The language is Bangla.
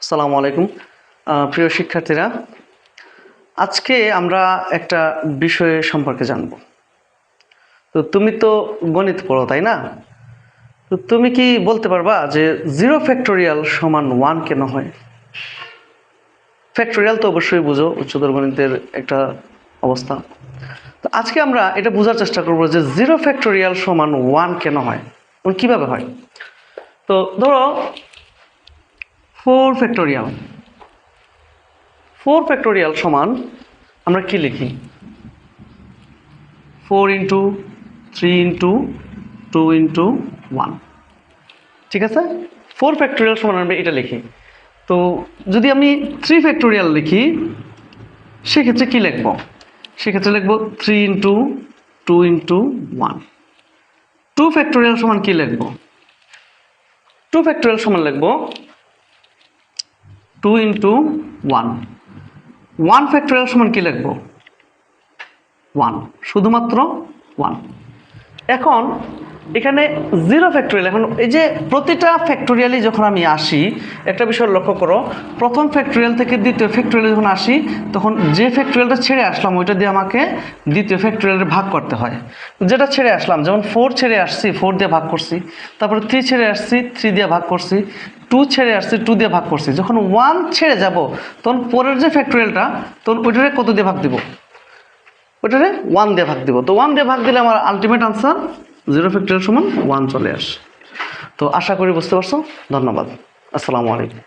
আসসালামু আলাইকুম প্রিয় শিক্ষার্থীরা, আজকে আমরা একটা বিষয় সম্পর্কে জানব। তো তুমি তো গণিত পড়ো, তাই না? তো তুমি কি বলতে পারবা যে 0 ফ্যাক্টোরিয়াল সমান 1 কেন হয়? ফ্যাক্টোরিয়াল তো অবশ্যই বুঝো, উচ্চতর গণিতের একটা অবস্থা। তো আজকে আমরা এটা বোঝার চেষ্টা করব যে 0 ফ্যাক্টোরিয়াল সমান 1 কেন হয় এবং কিভাবে হয়। তো ধরো 4 ফ্যাক্টোরিয়াল 4 ফ্যাক্টোরিয়াল সমান আমরা কি লিখি? 4 ইন্টু 3 ইন্টু 2 ইন্টু 1, ঠিক আছে? 4 ফ্যাক্টোরিয়াল সমান আমরা এটা লিখি। তো যদি আমি 3 ফ্যাক্টোরিয়াল লিখি সেক্ষেত্রে কি লিখব? সেক্ষেত্রে লিখব 3 ইন্টু 2 ইন্টু 1। 2 ফ্যাক্টোরিয়াল সমান কি লিখব? 2 ফ্যাক্টোরিয়াল সমান লিখব 2 ইন্টু 1। 1 ফ্যাক্টোরিয়াল সমান কি লিখব? 1, শুধুমাত্র 1। এখন এখানে 0 ফ্যাক্টোরিয়াল, এখন এই যে প্রতিটা ফ্যাক্টোরিয়ালে যখন আমি আসি একটা বিষয় লক্ষ্য করো, প্রথম ফ্যাক্টোরিয়াল থেকে দ্বিতীয় ফ্যাক্টোরিয়ালে যখন আসি তখন যে ফ্যাক্টোরিয়ালটা ছেড়ে আসলাম ওইটা দিয়ে আমাকে দ্বিতীয় ফ্যাক্টোরিয়ালে ভাগ করতে হয়। যেটা ছেড়ে আসলাম, যেমন 4 ছেড়ে আসছি 4 দিয়ে ভাগ করছি, তারপরে 3 ছেড়ে আসছি 3 দিয়ে ভাগ করছি, 2 ছেড়ে আসছি 2 দিয়ে ভাগ করছি। যখন 1 ছেড়ে যাব তখন পরের যে ফ্যাক্টোরিয়ালটা তখন ওইটারে কত দিয়ে ভাগ দিব? ওইটারে 1 দিয়ে ভাগ দিব। তো 1 দিয়ে ভাগ দিলে আমার আলটিমেট আনসার 0 ফ্যাক্টোরিয়াল সমান 1 চলে আসে। তো আশা করি বুঝতে পারছো। ধন্যবাদ। আসসালামু আলাইকুম।